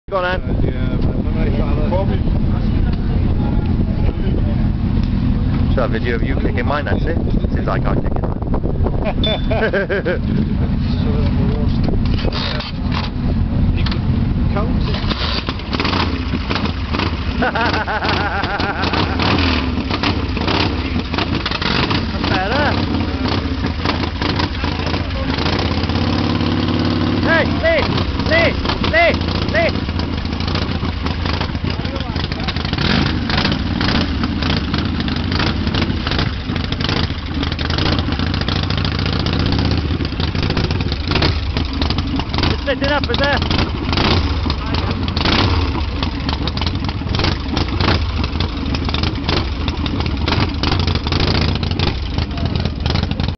Go on, Anne. So a video of you kicking mine, that's it. Seems like I'm kicking mine. Better. Hey, Lee! It's splitting up, is there?